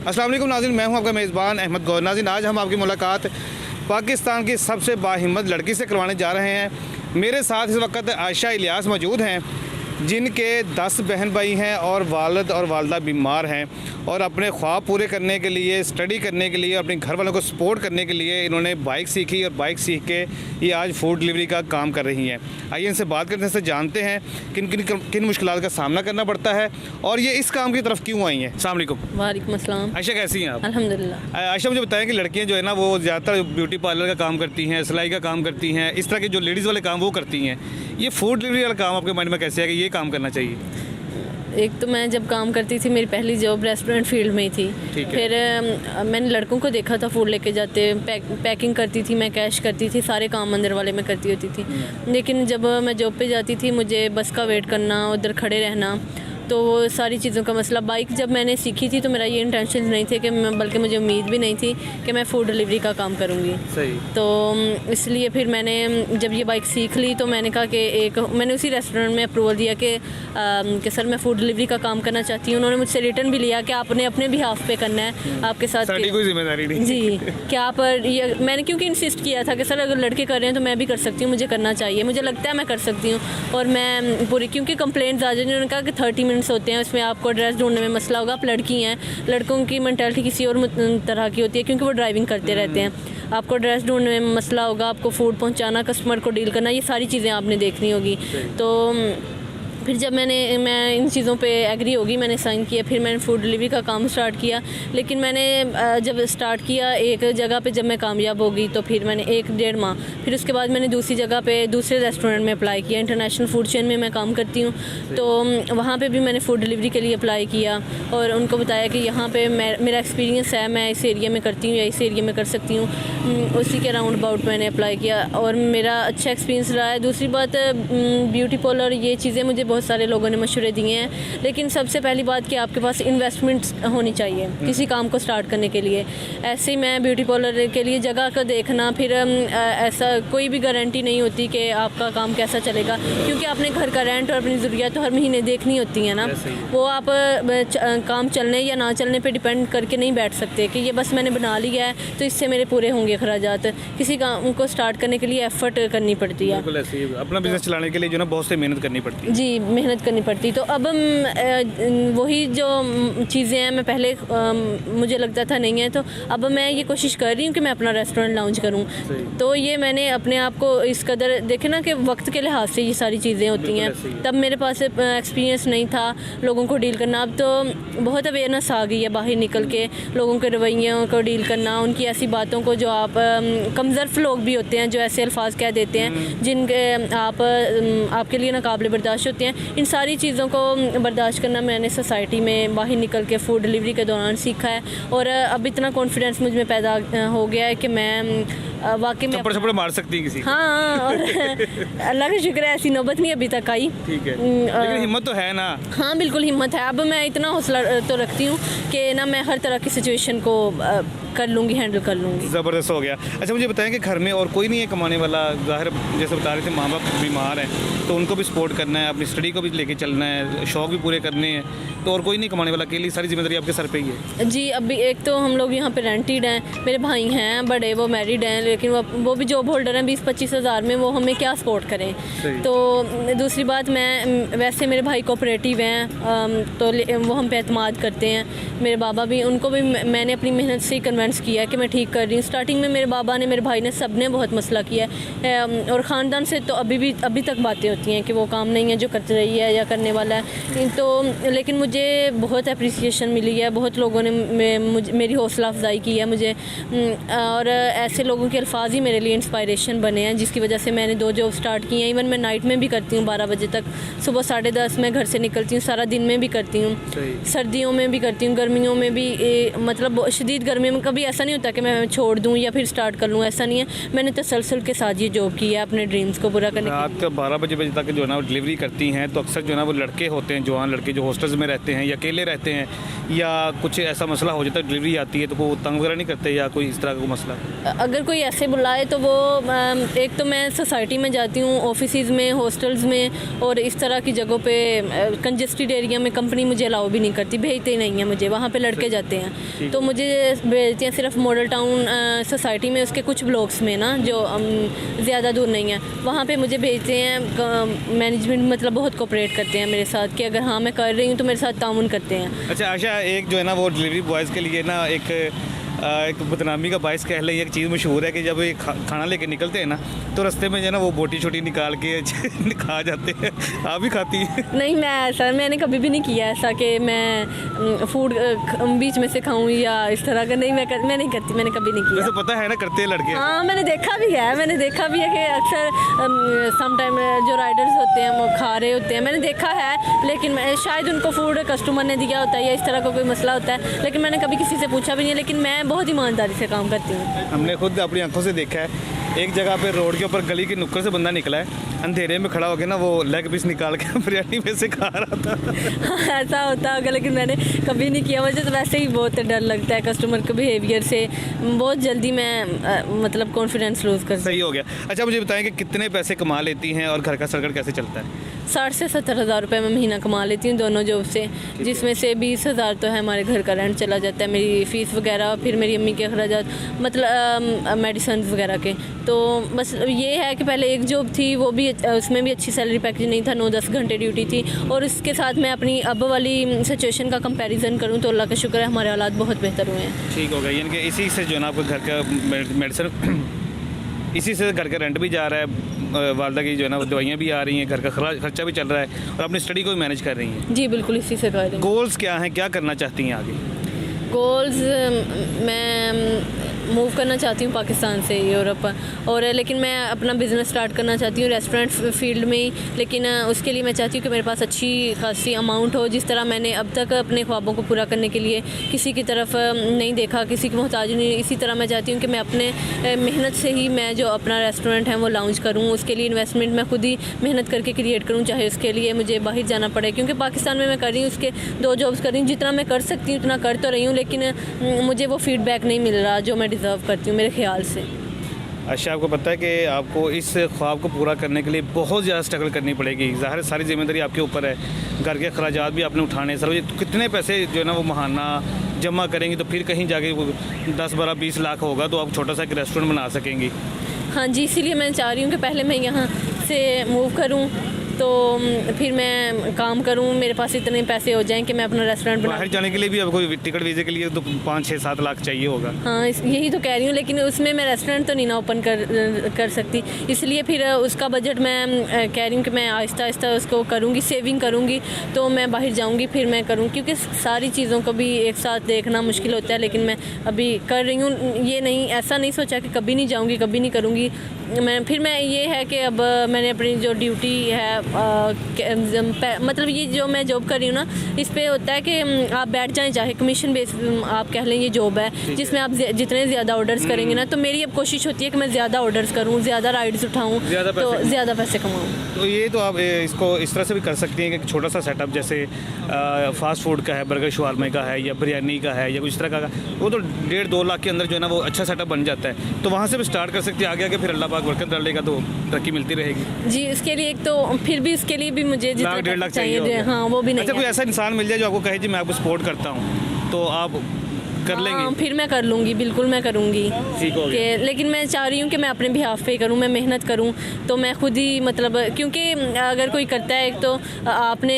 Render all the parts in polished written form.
अस्सलाम वालेकुम नाज़रीन, मैं हूं आपका मेज़बान अहमद गौर। नाज़रीन, आज हम आपकी मुलाकात पाकिस्तान की सबसे बाहिम्मत लड़की से करवाने जा रहे हैं। मेरे साथ इस वक्त आयशा इलियास मौजूद हैं, जिनके 10 बहन भाई हैं और वालिद और वालदा बीमार हैं, और अपने ख्वाब पूरे करने के लिए, स्टडी करने के लिए, अपने घर वालों को सपोर्ट करने के लिए इन्होंने बाइक सीखी और बाइक सीख के ये आज फूड डिलीवरी का काम कर रही हैं। आइए इनसे बात करने से जानते हैं किन मुश्किलात का सामना करना पड़ता है और ये इस काम की तरफ क्यों आई हैं। अस्सलाम वालेकुम। वालेकुम अस्सलाम। आयशा, कैसी हैं आप? अल्हम्दुलिल्लाह। आयशा, मुझे बताएं कि लड़कियां जो है ना, वो ज़्यादातर ब्यूटी पार्लर का काम करती हैं, सिलाई का काम करती हैं, इस तरह के जो लेडीज़ वाले काम वो करती हैं। ये फूड डिलीवरी वाला काम आपके माइंड में कैसे है कि ये काम करना चाहिए? एक तो मैं जब काम करती थी, मेरी पहली जॉब रेस्टोरेंट फील्ड में ही थी। फिर मैंने लड़कों को देखा था फूड लेके जाते, पैकिंग करती थी, मैं कैश करती थी, सारे काम अंदर वाले में करती होती थी। लेकिन जब मैं जॉब पे जाती थी, मुझे बस का वेट करना, उधर खड़े रहना, तो वो सारी चीज़ों का मसला। बाइक जब मैंने सीखी थी तो मेरा ये इंटेंशन नहीं थे कि बल्कि मुझे उम्मीद भी नहीं थी कि मैं फ़ूड डिलीवरी का काम करूँगी। सही। तो इसलिए फिर मैंने जब ये बाइक सीख ली तो मैंने कहा कि मैंने उसी रेस्टोरेंट में अप्रूवल दिया कि सर मैं फ़ूड डिलीवरी का काम करना चाहती हूँ। उन्होंने मुझसे रिटर्न भी लिया कि आपने अपने भी हाफ पे करना है, आपके साथ कोई जिम्मेदारी नहीं। जी, क्या आप ये मैंने क्योंकि इंसिस्ट किया था कि सर अगर लड़के कर रहे हैं तो मैं भी कर सकती हूँ, मुझे करना चाहिए, मुझे लगता है मैं कर सकती हूँ। और मैं पूरी, क्योंकि कंप्लेंट्स आ जाए, उन्होंने कहा कि 30 मिनट्स होते हैं, उसमें आपको एड्रेस ढूंढने में मसला होगा, आप लड़की हैं, लड़कों की मेंटालिटी किसी और तरह की होती है क्योंकि वो ड्राइविंग करते रहते हैं। आपको एड्रेस ढूंढने में मसला होगा, आपको फूड पहुंचाना, कस्टमर को डील करना, ये सारी चीज़ें आपने देखनी होगी। तो फिर जब मैं इन चीज़ों पे एग्री होगी, मैंने साइन किया, फिर मैंने फ़ूड डिलीवरी का काम स्टार्ट किया। लेकिन मैंने जब स्टार्ट किया एक जगह पे, जब मैं कामयाब हो गई तो फिर मैंने 1-1.5 माह, फिर उसके बाद मैंने दूसरी जगह पे दूसरे रेस्टोरेंट में अप्लाई किया। इंटरनेशनल फूड चेन में मैं काम करती हूँ, तो वहाँ पर भी मैंने फ़ूड डिलीवरी के लिए अप्लाई किया और उनको बताया कि यहाँ पर मेरा एक्सपीरियंस है, मैं इस एरिया में करती हूँ या इस एरिया में कर सकती हूँ। उसी के राउंड अबाउट मैंने अप्लाई किया और मेरा अच्छा एक्सपीरियंस रहा है। दूसरी बात, ब्यूटी पार्लर, ये चीज़ें मुझे बहुत सारे लोगों ने मशवरे दिए हैं, लेकिन सबसे पहली बात कि आपके पास इन्वेस्टमेंट होनी चाहिए किसी काम को स्टार्ट करने के लिए। ऐसे ही मैं ब्यूटी पार्लर के लिए जगह का देखना, फिर ऐसा कोई भी गारंटी नहीं होती कि आपका काम कैसा चलेगा, क्योंकि आपने घर का रेंट और अपनी ज़रूरियात तो हर महीने देखनी होती है ना। वो आप काम चलने या ना चलने पर डिपेंड करके नहीं बैठ सकते कि ये बस मैंने बना लिया है तो इससे मेरे पूरे होंगे अखराजात। किसी काम को स्टार्ट करने के लिए एफर्ट करनी पड़ती है। बिल्कुल ऐसे ही, अपना बिजनेस चलाने के लिए जो ना बहुत सी मेहनत करनी पड़ती है। जी, मेहनत करनी पड़ती। तो अब वही जो चीज़ें हैं, मैं पहले मुझे लगता था नहीं है, तो अब मैं ये कोशिश कर रही हूँ कि मैं अपना रेस्टोरेंट लॉन्च करूँ। तो ये मैंने अपने आप को इस कदर देखे ना कि वक्त के लिहाज से ये सारी चीज़ें होती हैं। तब मेरे पास एक्सपीरियंस नहीं था लोगों को डील करना। अब तो बहुत अवेयरनेस आ गई है, बाहर निकल के लोगों के रवैयों को डील करना, उनकी ऐसी बातों को जो आप कमज़र्फ लोग भी होते हैं जो ऐसे अल्फाज कह देते हैं जिनके आपके लिए नाकाबिले बर्दाश्त होते हैं। इन सारी चीज़ों को बर्दाश्त करना मैंने सोसाइटी में बाहर निकल के फ़ूड डिलीवरी के दौरान सीखा है, और अब इतना कॉन्फिडेंस मुझ में पैदा हो गया है कि मैं वाकई में थप्पड़ मार सकती है किसी। हाँ, और अल्लाह का शुक्र है ऐसी नौबत नहीं अभी तक आई। ठीक है, लेकिन हिम्मत तो है ना? हाँ, बिल्कुल हिम्मत है। अब मैं इतना हौसला तो रखती हूँ कि ना मैं हर तरह की सिचुएशन को कर लूँगी, हैंडल कर लूँगी। ज़बरदस्त हो गया। अच्छा, मुझे बताएं कि घर में और कोई नहीं है कमाने वाला? ज़ाहिर जैसे बता रहे थे, माँ बाप बीमार हैं तो उनको भी सपोर्ट करना है, अपनी स्टडी को भी लेके चलना है, शौक़ भी पूरे करने हैं, तो और कोई नहीं कमाने वाला, अकेली सारी जिम्मेदारी आपके सर पे ही है? जी, अभी एक तो हम लोग यहाँ पे रेंटेड हैं, मेरे भाई हैं बड़े, वो मैरिड हैं, लेकिन वो भी जॉब होल्डर हैं। 20-25 हज़ार में वो हमें क्या सपोर्ट करें? तो दूसरी बात, मैं वैसे मेरे भाई कोऑपरेटिव हैं, तो वो हम पे एतमाद करते हैं। मेरे बाबा भी, उनको भी मैंने अपनी मेहनत से कन्विंस किया कि मैं ठीक कर रही हूँ। स्टार्टिंग में मेरे बाबा ने, मेरे भाई ने, सब ने बहुत मसला किया है, और ख़ानदान से तो अभी तक बातें होती हैं कि वो काम नहीं है जो कर रही है या करने वाला है। तो लेकिन मुझे बहुत अप्रिसिएशन मिली है, बहुत लोगों ने मेरी हौसला अफजाई की है मुझे, और ऐसे लोगों के अल्फाज ही मेरे लिए इंस्पायरेशन बने हैं, जिसकी वजह से मैंने 2 जॉब स्टार्ट की हैं। इवन मैं नाइट में भी करती हूँ 12 बजे तक, सुबह 10:30 मैं घर से निकलती हूँ, सारा दिन में भी करती हूँ, सर्दियों में भी करती हूँ, गर्मियों में भी। मतलब शदीद गर्मी में कभी ऐसा नहीं होता कि मैं छोड़ दूँ या फिर स्टार्ट कर लूँ, ऐसा नहीं है। मैंने तसलसल के साथ ये जॉब की है अपने ड्रीम्स को पूरा करने। रात 12 बजे तक जो है ना डिलीवरी करती हैं, तो अक्सर जो है ना वो लड़के होते हैं, जवान लड़के जो हॉस्टल्स में रहते हैं या अकेले रहते हैं, या कुछ ऐसा मसला हो जाता है, डिलीवरी आती है तो वो तंग वगैरह नहीं करते, या कोई इस तरह का मसला? अगर कोई ऐसे बुलाए तो वो एक तो मैं सोसाइटी में जाती हूँ, ऑफिसेज में, हॉस्टल्स में और इस तरह की जगहों पे कंजेस्टेड एरिया में कंपनी मुझे अलाउ भी नहीं करती, भेजते ही नहीं है मुझे, वहाँ पे लड़के जाते हैं। तो मुझे भेजती हैं सिर्फ मॉडल टाउन सोसाइटी में, उसके कुछ ब्लॉक्स में ना जो ज़्यादा दूर नहीं है, वहाँ पे मुझे भेजते हैं। मैनेजमेंट मतलब बहुत कोऑपरेट करते हैं मेरे साथ कि अगर हाँ मैं कर रही हूँ तो मेरे साथ ताउन करते हैं। अच्छा आशा, एक जो है ना वो डिलीवरी बॉयज़ के लिए ना एक बदनामी का बायस कह लें, एक चीज़ मशहूर है कि जब ये खाना लेके निकलते हैं ना तो रास्ते में जो है ना वो बोटी छोटी निकाल के खा जाते हैं। आप भी खाती हैं? नहीं, मैंने कभी भी नहीं किया ऐसा कि मैं फूड बीच में से खाऊं या इस तरह का। नहीं, मैं नहीं करती, मैंने कभी नहीं किया। वैसे पता है ना करते हैं लड़के। हाँ, मैंने देखा भी है कि अक्सर सम टाइम जो राइडर्स होते हैं वो खा रहे होते हैं, मैंने देखा है। लेकिन शायद उनको फूड कस्टमर ने दिया होता है या इस तरह का कोई मसला होता है, लेकिन मैंने कभी किसी से पूछा भी नहीं है। लेकिन मैं बहुत ईमानदारी से काम करती हूँ। हमने खुद अपनी आंखों से देखा है, एक जगह पे रोड के ऊपर गली के नुक्कड़ से बंदा निकला है, अंधेरे में खड़ा हो गया ना, वो लेग पीस निकाल के बिरयानी में से खा रहा था। ऐसा होता होगा, लेकिन मैंने कभी नहीं किया। मुझे तो वैसे ही बहुत डर लगता है कस्टमर के बिहेवियर से, बहुत जल्दी मैं मतलब कॉन्फिडेंस लूज़ कर। सही हो गया। अच्छा मुझे बताएं कि कितने पैसे कमा लेती हैं और घर का सर्कल कैसे चलता है? 60 से 70 हज़ार रुपये मैं महीना कमा लेती हूँ दोनों जॉब से, जिसमें से 20 हज़ार तो है हमारे घर का रेंट चला जाता है, मेरी फ़ीस वगैरह, फिर मेरी अम्मी के अखराजात, मतलब मेडिसन वगैरह के। तो बस ये है कि पहले एक जॉब थी, वो भी उसमें भी अच्छी सैलरी पैकेज नहीं था, 9-10 घंटे ड्यूटी थी। और इसके साथ मैं अपनी अब वाली सिचुएशन का कंपैरिजन करूँ तो अल्लाह का शुक्र है हमारे हालात बहुत बेहतर हुए हैं। ठीक हो गया, यानी कि इसी से जो है ना आपको घर का मेडिसिन, इसी से घर का रेंट भी जा रहा है, वालदा की जो है ना दवाइयाँ भी आ रही हैं, घर का खर्चा भी चल रहा है और अपनी स्टडी को भी मैनेज कर रही हैं। जी बिल्कुल, इसी से कर रही हूँ। गोल्स क्या हैं, क्या करना चाहती हैं आगे? गोल्स, मैं मूव करना चाहती हूँ पाकिस्तान से यूरोप, और लेकिन मैं अपना बिज़नेस स्टार्ट करना चाहती हूँ रेस्टोरेंट फील्ड में ही। लेकिन उसके लिए मैं चाहती हूँ कि मेरे पास अच्छी खासी अमाउंट हो, जिस तरह मैंने अब तक अपने ख्वाबों को पूरा करने के लिए किसी की तरफ नहीं देखा, किसी की मोहताज नहीं। इसी तरह मैं चाहती हूँ कि मैं अपने मेहनत से ही मैं जो अपना रेस्टोरेंट है वो लॉन्च करूँ, उसके लिए इन्वेस्टमेंट मैं खुद ही मेहनत करके क्रिएट करूँ, चाहे उसके लिए मुझे बाहर जाना पड़े। क्योंकि पाकिस्तान में मैं कर रही हूँ, उसके 2 जॉब्स कर रही हूँ, जितना मैं कर सकती हूँ उतना कर तो रही हूँ, लेकिन मुझे वो फीडबैक नहीं मिल रहा जो मैं डिज़र्व करती हूँ मेरे ख्याल से। अच्छा, आपको पता है कि आपको इस ख्वाब को पूरा करने के लिए बहुत ज़्यादा स्ट्रगल करनी पड़ेगी। ज़ाहिर सारी जिम्मेदारी आपके ऊपर है, घर के अखराजात भी आपने उठाने। सर तो कितने पैसे जो है ना वो महाना जमा करेंगी तो फिर कहीं जाके 10-12-20 लाख होगा तो आप छोटा सा एक रेस्टोरेंट बना सकेंगी। हाँ जी, इसीलिए मैं चाह रही हूँ कि पहले मैं यहाँ से मूव करूँ तो फिर मैं काम करूँ, मेरे पास इतने पैसे हो जाएं कि मैं अपना रेस्टोरेंट बना। बाहर जाने के लिए भी आपको टिकट वीज़े के लिए तो 5-6-7 लाख चाहिए होगा। हाँ, यही तो कह रही हूँ, लेकिन उसमें मैं रेस्टोरेंट तो नहीं ना ओपन कर सकती, इसलिए फिर उसका बजट मैं कह रही हूँ कि मैं आहिस्ता आहिस्ता उसको करूँगी, सेविंग करूँगी तो मैं बाहर जाऊँगी फिर मैं करूँ। क्योंकि सारी चीज़ों को भी एक साथ देखना मुश्किल होता है, लेकिन मैं अभी कर रही हूँ। ये नहीं, ऐसा नहीं सोचा कि कभी नहीं जाऊँगी, कभी नहीं करूँगी मैं ये है कि अब मैंने अपनी जो ड्यूटी है मतलब ये जो मैं जॉब कर रही हूँ ना, इस पे होता है कि आप बैठ जाएं, चाहे कमीशन बेस आप कह लें, ये जॉब है जिसमें आप जितने ज़्यादा ऑर्डर्स करेंगे ना, तो मेरी अब कोशिश होती है कि मैं ज़्यादा ऑर्डर्स करूँ, ज़्यादा राइड्स उठाऊँ, तो ज़्यादा पैसे कमाऊँ। तो ये तो आप इसको इस तरह से भी कर सकती हैं कि छोटा सा सेटअप, जैसे फास्ट फूड का है, बर्गर शवारमे का है या बिरयानी का है या कुछ इस तरह का, वो तो 1.5-2 लाख के अंदर जो है ना वो अच्छा सेटअप बन जाता है। तो वहाँ से भी स्टार्ट कर सकती है, आगे फिर अल्लाह पाक बरकत डालेगा तो तरक्की मिलती रहेगी। जी, उसके लिए एक तो फिर भी उसके लिए भी मुझे 1.5 लाख चाहिए। हाँ, वो भी नहीं। अच्छा, कोई ऐसा इंसान मिल जाए जो आपको कहे जी मैं आपको सपोर्ट करता हूँ, तो आप कर लेंगे? हाँ, फिर मैं कर लूँगी, बिल्कुल मैं करूँगी। ठीक हो गया। लेकिन मैं चाह रही हूँ कि मैं अपने बिहाफ पे करूँ, मैं मेहनत करूँ, तो मैं खुद ही मतलब, क्योंकि अगर कोई करता है तो आपने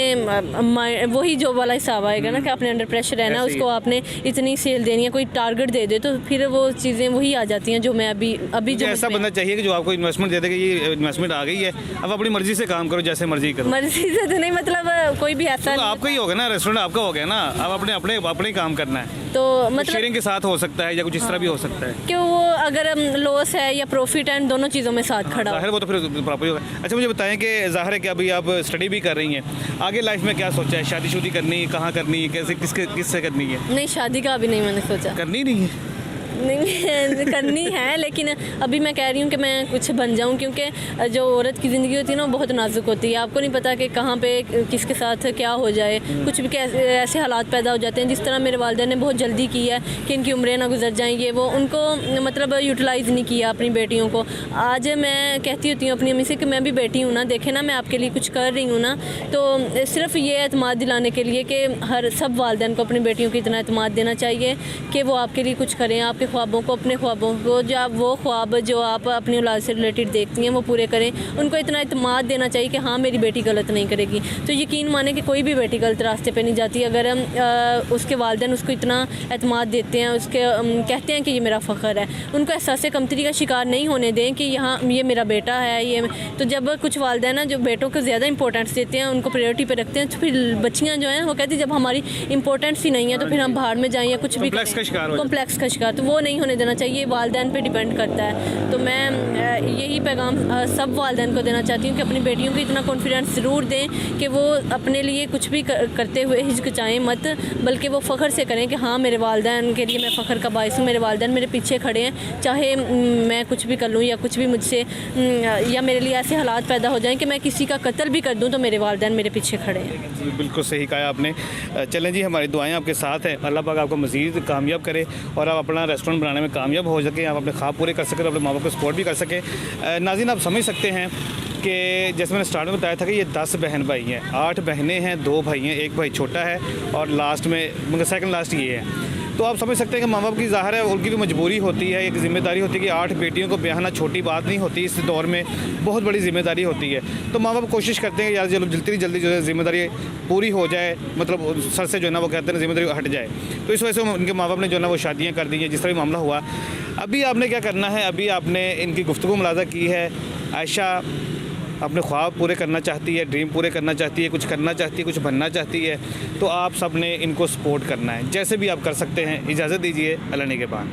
वही जॉब वाला हिसाब आएगा ना कि आपने अंडर प्रेशर रहना, उसको आपने इतनी सेल देनी है, कोई टारगेट दे दे तो फिर वो चीज़ें वही आ जाती हैं जो मैं अभी जो ऐसा बंदा चाहिए कि जो आपको इन्वेस्टमेंट दे दे कि ये इन्वेस्टमेंट आ गई है, अब अपनी मर्जी से काम करो, जैसे मर्जी करो। मर्जी से तो नहीं, मतलब कोई भी ऐसा तो आपका ही हो गया ना, रेस्टोरेंट आपका हो गया ना, अब अपने काम करना है, तो मतलब शेयरिंग के साथ हो सकता है या कुछ इस तरह भी हो सकता है कि वो अगर लॉस है या प्रॉफिट है, दोनों चीज़ों में साथ खड़ा है, वो तो फिर प्रॉपर होगा। अच्छा, मुझे बताएं कि ज़ाहिर है कि अभी आप स्टडी भी कर रही हैं, आगे लाइफ में क्या सोचा है? शादी करनी है, कहाँ करनी है, कैसे किससे करनी है? नहीं, शादी का अभी नहीं मैंने सोचा। करनी नहीं है? नहीं करनी है, लेकिन अभी मैं कह रही हूँ कि मैं कुछ बन जाऊँ, क्योंकि जो औरत की ज़िंदगी होती है ना वो बहुत नाजुक होती है। आपको नहीं पता कि कहाँ पे किसके साथ क्या हो जाए, कुछ भी ऐसे हालात पैदा हो जाते हैं। जिस तरह मेरे वालिदैन ने बहुत जल्दी की है कि इनकी उम्रें ना गुजर जाएँ, ये वो उनको मतलब यूटिलाइज़ नहीं किया अपनी बेटियों को। आज मैं कहती होती हूँ अपनी अम्मी से कि मैं भी बेटी हूँ ना, देखे ना मैं आपके लिए कुछ कर रही हूँ ना। तो सिर्फ ये एतमाद दिलाने के लिए कि हर सब वालिदैन को अपनी बेटियों को इतना एतमाद देना चाहिए कि वो आपके लिए कुछ करें, आपके ख्वाबों को, अपने ख्वाबों को, जब वो ख्वाब जो आप अपनी औलाद से रिलेटेड देखती हैं वो पूरे करें। उनको इतना एतमाद देना चाहिए कि हाँ मेरी बेटी गलत नहीं करेगी। तो यकीन माने कि कोई भी बेटी गलत रास्ते पे नहीं जाती अगर उसके वालिदैन उसको इतना एतमाद देते हैं, उसके कहते हैं कि ये मेरा फ़ख्र है। उनको एहसास कमतरी का शिकार नहीं होने दें कि यहाँ ये मेरा बेटा है। ये तो जब कुछ वालिदैन ना जो बेटों को ज़्यादा इंपॉर्टेंस देते हैं, उनको प्रायोरिटी पे रखते हैं, तो फिर बच्चियाँ जो हैं वो कहती जब हमारी इंपॉर्टेंस ही नहीं है तो फिर हम बाहर में जाएँ या कुछ भी कॉम्प्लेक्स का शिकार, तो वो नहीं होने देना चाहिए। वालिदैन पे डिपेंड करता है। तो मैं यही पैगाम सब वालिदैन को देना चाहती हूँ कि अपनी बेटियों को इतना कॉन्फिडेंस ज़रूर दें कि वो अपने लिए कुछ भी करते हुए हिचकिचाएँ मत, बल्कि वो फ़ख्र से करें कि हाँ मेरे वालिदैन के लिए मैं फ़ख्र का बाइस हूँ, मेरे वालिदैन मेरे पीछे खड़े हैं, चाहे मैं कुछ भी कर लूँ या कुछ भी मुझसे या मेरे लिए ऐसे हालात पैदा हो जाएँ कि मैं किसी का कत्ल भी कर दूँ तो मेरे वालिदैन मेरे पीछे खड़े हैं। बिल्कुल सही कहा आपने। चलें जी, हमारी दुआएं आपके साथ हैं। अल्लाह पाक आपको मज़ीद कामयाब करे और आप अपना रेस्टोरेंट बनाने में कामयाब हो सकें, आप अपने ख्वाब पूरे कर सकें, अपने माँ बाप को सपोर्ट भी कर सकें। नाज़रीन, आप समझ सकते हैं कि जैसे मैंने स्टार्ट में बताया था कि ये 10 बहन भाई हैं, 8 बहनें हैं, 2 भाई हैं, एक भाई छोटा है और लास्ट में मतलब सेकंड लास्ट ये है। तो आप समझ सकते हैं कि माँ बाप की ज़ाहिर है उनकी भी मजबूरी होती है, एक ज़िम्मेदारी होती है कि 8 बेटियों को ब्याहना छोटी बात नहीं होती, इस दौर में बहुत बड़ी ज़िम्मेदारी होती है। तो माँ बाप कोशिश करते हैं यार चलो जितनी जल्दी जो है ज़िम्मेदारी पूरी हो जाए, मतलब सर से जो है ना वो कहते हैं ज़िम्मेदारी हट जाए। तो इस वजह से उनके माँ बाप ने जो है ना वो शादियाँ कर दी हैं, जिस तरह भी मामला हुआ। अभी आपने क्या करना है, अभी आपने इनकी गुफ्तगू मुलाज़ा की है। आयशा अपने ख्वाब पूरे करना चाहती है, ड्रीम पूरे करना चाहती है, कुछ करना चाहती है, कुछ बनना चाहती है। तो आप सब ने इनको सपोर्ट करना है, जैसे भी आप कर सकते हैं। इजाज़त दीजिए, अल्लाह निगहबान।